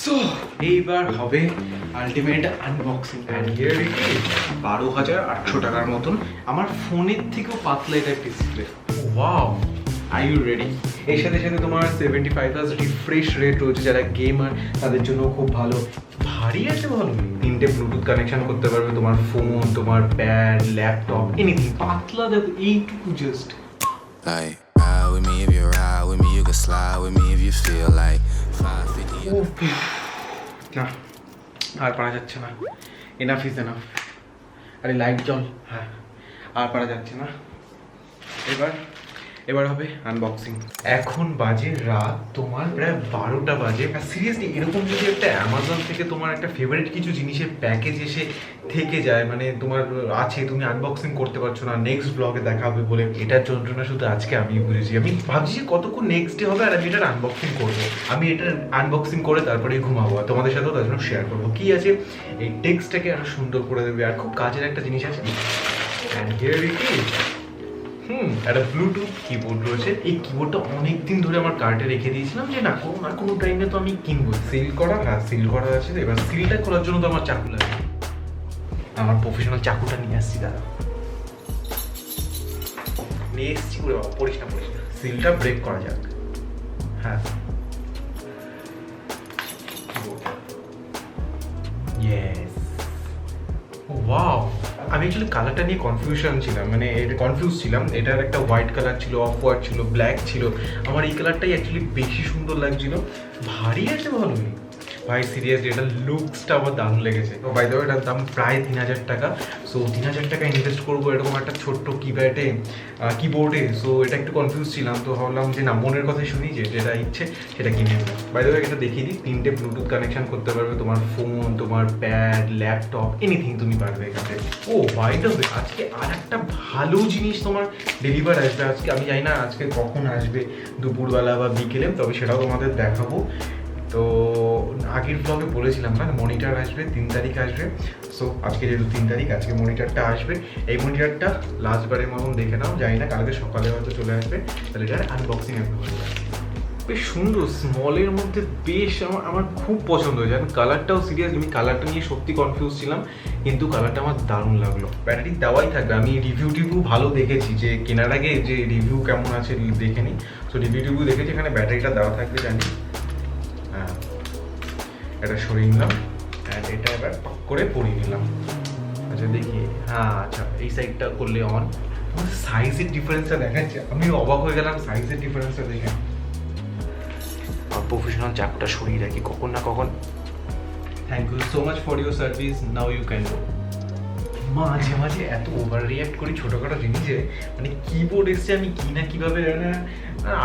So এইবার হবে ultimate unboxing and here it is 12,800 টাকার মতন। আমার ফোনের থেকেও পাতলা এটা display. Wow, are you ready? এর সাথে সাথে তোমার 75 রিফ্রেশ রেট রয়েছে, যারা গেমার তাদের জন্য খুব ভালো। ভারী আছে ভালো, 3টে ব্লুটুথ কানেকশন করতে পারবে তোমার ফোন, তোমার প্যাড, ল্যাপটপ, এনিথিং। পাতলা দেখো, এইটুকু just. Like, ride with me if you ride with me, you can slide with me if you feel like 550. না, আর পারা যাচ্ছে না। Enough is enough. আরে লাইট জ্বল। হ্যাঁ, আর পারা যাচ্ছে না। এবার হবে আনবক্সিং। এখন বাজে রাত তোমার প্রায় 12টা বাজে। আর সিরিয়াসলি এরকম যদি একটা অ্যামাজন থেকে তোমার একটা ফেভারিট কিছু জিনিসের প্যাকেজ এসে থেকে যায়, মানে তোমার আছে, তুমি আনবক্সিং করতে পারছো না, নেক্সট ব্লগে দেখা হবে বলে, এটার যন্ত্রণা শুধু আজকে আমি বুঝেছি। আমি ভাবছি যে কতক্ষণ নেক্সট ডে হবে আর আমি এটার আনবক্সিং করবো। আমি এটার আনবক্সিং করে তারপরে ঘুমাবো আর তোমাদের সাথেও তার জন্য শেয়ার করবো কি আছে। এই টেক্সটটাকে আরো সুন্দর করে দেবে। আর খুব কাজের একটা জিনিস আছে। And here it is. একটা ব্লুটুথ কিবোর্ড রয়েছে। এই কিবোর্ডটা অনেকদিন ধরে আমার কার্টে রেখে দিয়েছিলাম যে না কোনো না কোনো টাইমে তো আমি কিনবো। সিল করা, হ্যাঁ সিল করা আছে। এবার সিলটা করার জন্য তো আমার চাকু লাগবে। আমার প্রফেশনাল চাকুটা নিয়ে আসছি, দাদা নিয়ে এসছি। করে বাবা, পড়িস না। সিলটা ব্রেক করা যাক। হ্যাঁ, ইয়েস, ওয়াও। আমি অ্যাকচুয়ালি কালারটা নিয়ে কনফিউজ ছিলাম। এটার একটা হোয়াইট কালার ছিল, অফ হোয়াইট ছিল, ব্ল্যাক ছিল। আমার এই কালারটাই অ্যাকচুয়ালি বেশি সুন্দর লাগছিল। ভারী আছে ভালোই ভাই, সিরিয়াসলি এটা লুকসটা আমার দারুণ লেগেছে। তো বাই দ্য ওয়ে এটার দাম প্রায় 3,000 টাকা। সো 3,000 টাকা ইনভেস্ট করবো এরকম একটা ছোট্ট কিবোর্ডে। সো এটা একটু কনফিউজ ছিলাম, তো ভাবলাম যে না, মনের কথাই শুনি, যেটা ইচ্ছে সেটা কিনে নেবো। বাই দ্য ওয়ে এটা দেখিয়ে দিই, 3টে ব্লুটুথ কানেকশন করতে পারবে তোমার ফোন, তোমার প্যাড, ল্যাপটপ, এনিথিং তুমি পারবে এখানে। ও বাই দ্য ওয়ে আজকে আর একটা ভালো জিনিস তোমার ডেলিভার আসবে আজকে। আমি জানি না আজকে কখন আসবে, দুপুরবেলা বা বিকেলে, তবে সেটাও তোমাদের দেখাবো। তো আগের ব্লগে বলেছিলাম না, মনিটর আসবে 3 তারিখ আসবে। সো আজকে যেহেতু 3 তারিখ, আজকে মনিটরটা আসবে। এই মনিটরটা লাস্টবারের মতন দেখে নাও, জানি না কালকে সকালে হয়তো চলে আসবে। তাহলে এটার আনবক্সিং একটু হয়ে যাবে। বেশ সুন্দর, স্মলের মধ্যে বেশ আমার খুব পছন্দ হয়েছে। আমি কালারটাও সিরিয়াসলি, আমি কালারটা নিয়ে সত্যি কনফিউজ ছিলাম, কিন্তু কালারটা আমার দারুণ লাগলো। ব্যাটারি দেওয়াই থাকবে। আমি রিভিউ ভালো দেখেছি, যে কেনার আগে যে রিভিউ কেমন আছে দেখে নিই। সো রিভিউ দেখেছি, এখানে ব্যাটারিটা দেওয়া থাকবে জানি। হ্যাঁ, এটা সরিয়ে নিলাম অ্যান্ড এটা এবার পক করে পরিয়ে নিলাম। আচ্ছা দেখি, হ্যাঁ আচ্ছা এই সাইডটা করলে অন। সাইজের ডিফারেন্সটা দেখাচ্ছে, আমি অবাক হয়ে গেলাম সাইজের ডিফারেন্সটা দেখে। প্রফেশনাল চাকুটা সরিয়ে রাখি কখন না কখন। Thank you so much for your service, now you can go. মাঝে মাঝে এত ওভার রিয়াক্ট করি ছোটোখাটো জিনিসে, মানে কিবোর্ড এসছে আমি কি না কীভাবে,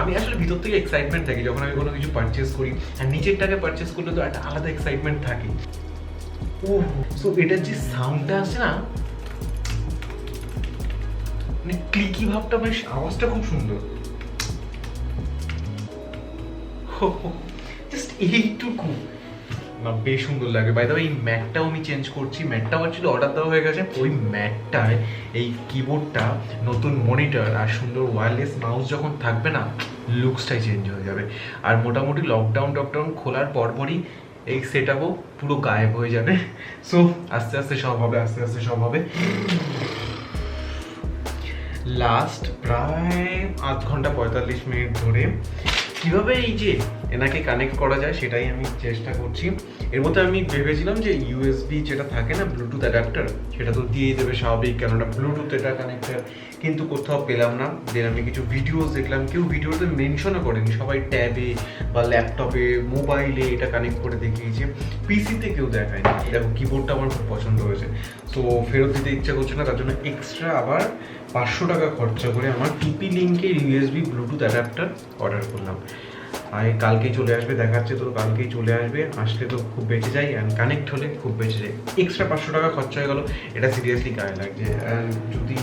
আমি আসলে ভিতর থেকে এক্সাইটমেন্ট থাকি যখন আমি কোনো কিছু পারচেস করি। আর নিচের টাকা পারচেস করলে তো একটা আলাদা এক্সাইটমেন্ট থাকে। ও সো এটার যে সাউন্ডটা আছে না, মানে ক্লিকি ভাবটা, বেশ আওয়াজটা খুব সুন্দর। জাস্ট এইটুকু না, বেশ সুন্দর লাগে। বাই দ্য ওয়ে এই ম্যাটটাও আমি চেঞ্জ করছি। ম্যাটটাও অ্যাকচুয়ালি অর্ডার দেওয়া হয়ে গেছে। ওই ম্যাটটায় এই কিবোর্ডটা, নতুন মনিটর আর সুন্দর ওয়্যারলেস মাউস যখন থাকবে না, লুকসটাই চেঞ্জ হয়ে যাবে। আর মোটামুটি লকডাউন খোলার পরপরই এই সেট আপও পুরো গায়েব হয়ে যাবে। সো আস্তে আস্তে সব হবে। লাস্ট প্রায় 8 ঘন্টা 45 মিনিট ধরে কীভাবে এই যে এনাকে কানেক্ট করা যায় সেটাই আমি চেষ্টা করছি। এর মধ্যে আমি ভেবেছিলাম যে ইউএসবি যেটা থাকে না, ব্লুটুথ অ্যাডাপ্টার, সেটা তো দিয়ে দেবে স্বাভাবিক, কেননা ব্লুটুথ এটা কানেক্টার, কিন্তু কোথাও পেলাম না। দেন আমি কিছু ভিডিওস দেখলাম, কেউ ভিডিওতে মেনশনও করেনি, সবাই ট্যাবে বা ল্যাপটপে, মোবাইলে এটা কানেক্ট করে দেখিয়েছে, পিসিতে কেউ দেখায়নি। দেখো কিবোর্ডটা আমার খুব পছন্দ হয়েছে। সো ফেরত দিতে ইচ্ছা করছে না, তার জন্য এক্সট্রা আবার 500 টাকা খরচা করে আমার টিপি লিঙ্কের ইউএসবি ব্লুটুথ অ্যাডাপ্টার অর্ডার করলাম। আর কালকেই চলে আসবে দেখাচ্ছে, তো কালকেই চলে আসবে। আসলে তো খুব বেঁচে যায়, অ্যান্ড কানেক্ট হলে খুব বেঁচে যায়। এক্সট্রা 500 টাকা খরচা হয়ে গেলো, এটা সিরিয়াসলি গায়ে লাগছে। যদি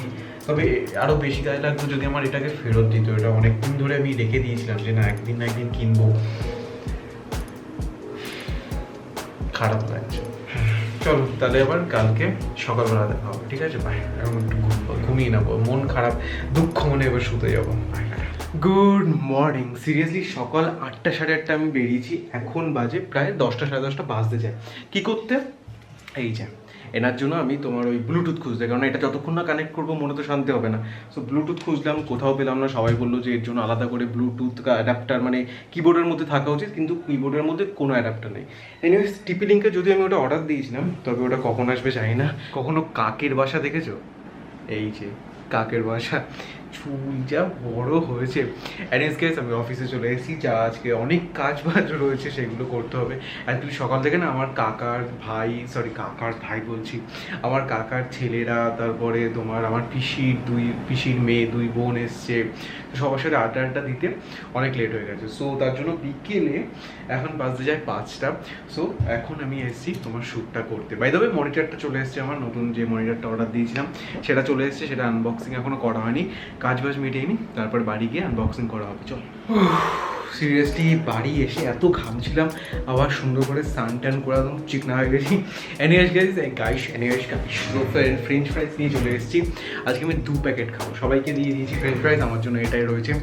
তবে আরও বেশি গায়ে লাগতো যদি আমার এটাকে ফেরত দিত। এটা অনেকদিন ধরে আমি রেখে দিয়েছিলাম যে না একদিন না একদিন কিনবো। খারাপ লাগছে। চলো তাহলে আবার কালকে সকালবেলা দেখা হবে, ঠিক আছে? বাই। এখন একটু ঘুমিয়ে নেবো, মন খারাপ, দুঃখ মনে এবার শুতে যাবো। বাই। Good morning. সিরিয়াসলি সকাল 8টা সাড়ে 8টা আমি বেরিয়েছি, এখন বাজে প্রায় 10টা সাড়ে 10টা বাজতে যায়। কি করতে? এই যে এনার জন্য আমি তোমার ওই ব্লুটুথ খুঁজতে, কারণ এটা যতক্ষণ না কানেক্ট করবো মনে তো শান্তি হবে না। সো ব্লুটুথ খুঁজলাম, কোথাও পেলাম না। সবাই বললো যে এর জন্য আলাদা করে ব্লুটুথ অ্যাডাপ্টার মানে কিবোর্ডের মধ্যে থাকা উচিত, কিন্তু কিবোর্ডের মধ্যে কোনো অ্যাডাপ্টার নেই। এনিওয়েজ টিপি লিঙ্কে যদি আমি ওটা অর্ডার দিয়েছিলাম, তবে ওটা কখন আসবে জানি না। কখনো কাকের বাসা দেখেছো? এই যে কাকের বাসা, চুল যা বড় হয়েছে। অ্যারেঞ্জ কেস আমি অফিসে চলে এসেছি, যা আজকে অনেক কাজ বাজ রয়েছে সেগুলো করতে হবে। অ্যাকচুয়ালি সকাল থেকে না আমার কাকার ভাই বলছি, আমার কাকার ছেলেরা, তারপরে তোমার আমার পিসির মেয়ে 2 বোন এসছে, সবার সাথে আড্ডা দিতে অনেক লেট হয়ে গেছে। সো তার জন্য বিকেলে এখন বাজতে যায় 5টা। সো এখন আমি এসেছি তোমার শ্যুটটা করতে। বাই দ্য ওয়ে মনিটরটা চলে এসেছে, আমার নতুন যে মনিটরটা অর্ডার দিয়েছিলাম সেটা চলে এসেছে, সেটা আনবক্সিং এখনও করা হয়নি, কাজ বাজ মিটেইনি, তারপর বাড়ি গিয়ে আনবক্সিং করা হবে। চল। সিরিয়াসলি বাড়ি এসে এত ঘামছিলাম, আবার সুন্দর করে স্নান টান করে একদম চিকনা হয়ে গেছি। এনিওয়েজ গাইস ফ্রেঞ্চ ফ্রাইজ নিয়ে চলে এসেছি। আজকে আমি 2 প্যাকেট খাবো, সবাইকে দিয়ে দিয়েছি ফ্রেঞ্চ ফ্রাইজ, আমার জন্য এটাই রয়েছে।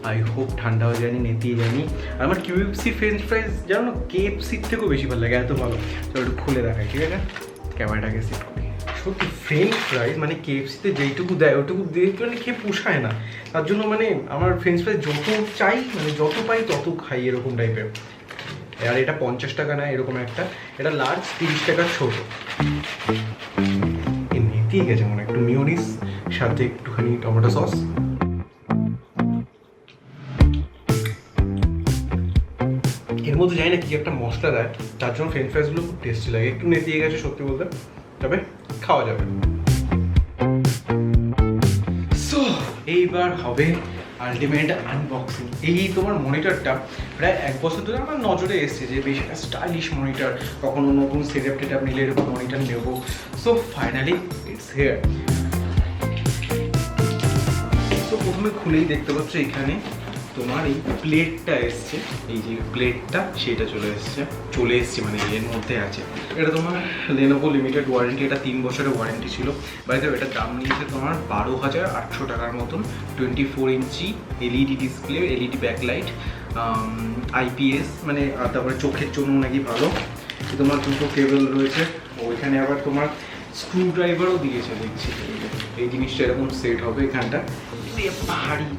আই হোপ ঠান্ডা হয়ে যায়নি, নেতিয়ে যায়নি। আর আমার কিউএফসি ফ্রেঞ্চ ফ্রাইজ জানো না, কেএফসির থেকেও বেশি ভালো লাগে, এত ভালো। চলো একটু খুলে দেখাই, ঠিক আছে? ক্যামেরাটাকে সেট করি। সত্যি ফ্রেঞ্চ ফ্রাইজ মানে কেএফসিতে যেইটুকু দেয় ওইটুকু দিয়ে মানে খেয়ে পোষায় না। তার জন্য মানে আমার ফ্রেঞ্চ ফ্রাইজ যত চাই মানে যত পাই তত খাই, এরকম টাইপের। আর এটা 50 টাকা না, এরকম একটা, এটা লার্জ 30 টাকার ছোট। ঠিক আছে, মানে একটু মিওনিস সাথে একটুখানি টমেটো সস। এর মধ্যে জানি না কি একটা মশলা দেয়, তার জন্য ফ্রেঞ্চ ফ্রাইজগুলো খুব টেস্টি লাগে। একটু নেতিয়ে গেছে সত্যি বলতে, তবে খাওয়া যাবে। সো এইবার হবে আলটিমেট আনবক্সিং। এই তোমার মনিটরটা প্রায় 1 বছর ধরে আমার নজরে এসছে যে বেশ একটা স্টাইলিশ মনিটর, কখনো নতুন সেটআপ টেটআপ নিলে এরকম মনিটর নেবো। So finally it's here. So প্রথমে খুলেই দেখতে পাচ্ছ এখানে তোমার এই প্লেটটা এসছে, এই যে প্লেটটা সেটা চলে এসছে মানে এর মধ্যে আছে। এটা তোমার Lenovo লিমিটেড ওয়ারেন্টি, এটা 3 বছরের ওয়ারেন্টি ছিল। বাইরে এটার দাম নিয়েছে তোমার 12,800 টাকার মতন। 24 inch LED display, LED backlight, IPS মানে, তারপরে চোখের জন্য নাকি ভালো। তোমার 2টো কেবল রয়েছে, ওইখানে আবার তোমার স্ক্রু ড্রাইভারও দিয়েছে দেখছি। এই জিনিসটা এরকম সেট হবে এখানটা, ভারী।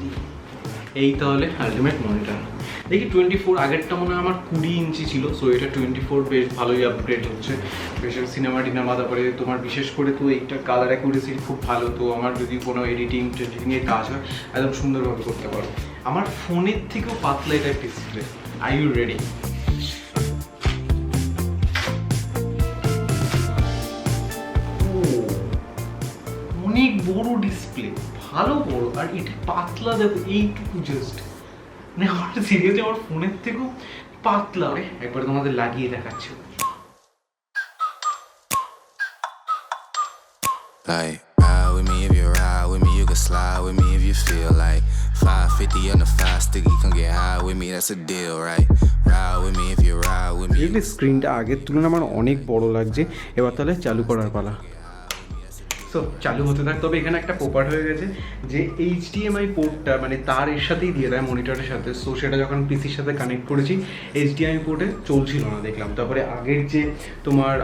এই তাহলে আলটিমেট মনিটর। দেখি 24, আগেরটা মনে হয় আমার 20 ইঞ্চি ছিল, সো এটা 24 বেশ ভালোই আপগ্রেড হচ্ছে। বেশ সিনেমা টিনেমা, তারপরে তোমার বিশেষ করে তো এইটা কালার অ্যাকুরেসি খুব ভালো। তো আমার যদি কোনো এডিটিংয়ের কাজ হয় একদম সুন্দরভাবে করতে পারো। আমার ফোনের থেকেও পাতলা এটা ডিসপ্লে। R you ready? অনেক বড় ডিসপ্লে, ভালো বড়, আর এটা পাতলা, দেখো এইটুকু জাস্ট, মানে আমার সিরিয়াসলি আমার ফোনের থেকেও পাতলা। একবার তোমাদের লাগিয়ে দেখাচ্ছি। Like, ride with me if you ride with me, you can slide with me if you feel like 550 on the 5 sticky, come get high with me, that's a deal, right? Ride with me if you ride with me. এই স্ক্রিনটা আগের তুলনায় আমার অনেক বড় লাগছে। এবার তাহলে চালু করার পালা। সো চালু হতে থাক। তবে এখানে একটা পোপার হয়ে গেছে যে HDMI পোর্টটা মানে তার এর সাথেই দিয়ে দেয় মনিটরের সাথে। সো সেটা যখন পিসির সাথে কানেক্ট করেছি HDMI পোর্টে চলছিল না দেখলাম। তারপরে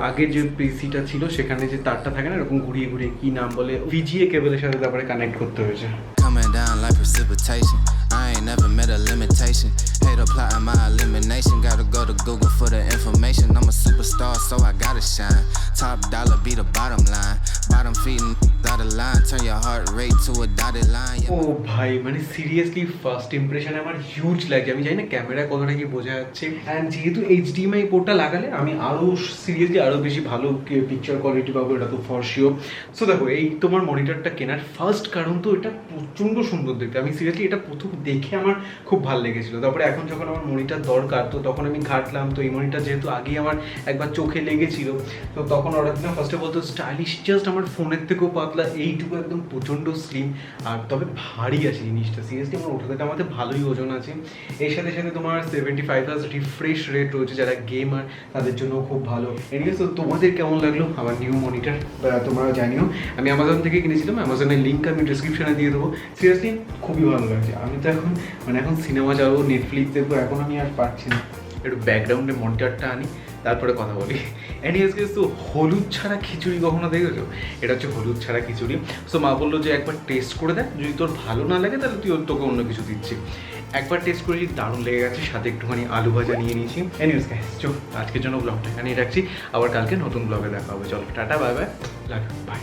আগের যে পিসিটা ছিল সেখানে যে তারটা থাকে না এরকম ঘুরিয়ে কি নাম বলে, VGA কেবলের সাথে তারপরে কানেক্ট করতে হয়েছে। Coming down like precipitation, I ain't never met a limitation. Hate plotting my elimination, gotta go to Google for the information. I'm a superstar, so I gotta shine. Top dollar be the bottom line. Bottom feeding out of line, turn your heart rate to a dotted line. ও ভাই, মানে seriously first impression আমার huge লাগে। আমি জানি না ক্যামেরায় কতটা কি বোঝা যাচ্ছে। অ্যান্ড যেহেতু HDMI পোর্টটা লাগালে আমি আরও বেশি ভালো পিকচার কোয়ালিটি পাবো, এটা তো ফর শিওর। সো দেখো, এই তোমার মনিটরটা কেনার ফার্স্ট কারণ তো এটা প্রচণ্ড সুন্দর দেখতে। আমি সিরিয়াসলি এটা প্রথম দেখে আমার খুব ভালো লেগেছিলো। তারপরে এখন যখন আমার মনিটর দরকার, তো তখন আমি ঘাটলাম। তো এই মনিটর যেহেতু আগেই আমার একবার আমার চোখে লেগেছিল। তো তখন অর্ডার দিলাম, ফার্স্টে বলতো স্টাইলিশ, জাস্ট আমার ফোনের থেকেও পাতলা, এইটুকু একদম প্রচণ্ড স্লিম, আর তবে ভারী আছে জিনিসটা, সিরিয়াসলি আমার ওঠাতে আমাদের ভালোই ওজন আছে। এর সাথে সাথে তোমার 75 রিফ্রেশ রেট রয়েছে, যারা গেমার তাদের জন্য খুব ভালো। এনিওয়েজ, তো তোমাদের কেমন লাগলো আমার নিউ মনিটর তোমরা জানিও। আমি অ্যামাজন থেকে কিনেছিলাম, অ্যামাজনের লিঙ্ক আমি ডিসক্রিপশনে দিয়ে দেবো। সিরিয়াসলি খুবই ভালো লাগছে। আমি তো এখন এখন সিনেমা যাবো, নেটফ্লিক্স দেখবো, এখন আমি আর পারছি না। একটু ব্যাকগ্রাউন্ডে মনিটরটা আনি, তারপরে কথা বলি। এনিওয়েজ গাইস, তো হলুদ ছাড়া খিচুড়ি কখনো দেখেছো? এটা হচ্ছে হলুদ ছাড়া খিচুড়ি। সো মা বললো যে একবার টেস্ট করে দেয়, যদি তোর ভালো না লাগে তাহলে তোকে অন্য কিছু দিচ্ছি। একবার টেস্ট করেছি, দারুণ লেগে গেছে, সাথে একটুখানি আলু ভাজা নিয়ে নিয়েছি। এনিওয়েজ গাইস, চলো আজকের জন্য ব্লগটা এখানেই রাখছি, আবার কালকে নতুন ব্লগে দেখা হবে। চলো টাটা, বাই বাই, লাভ, বাই।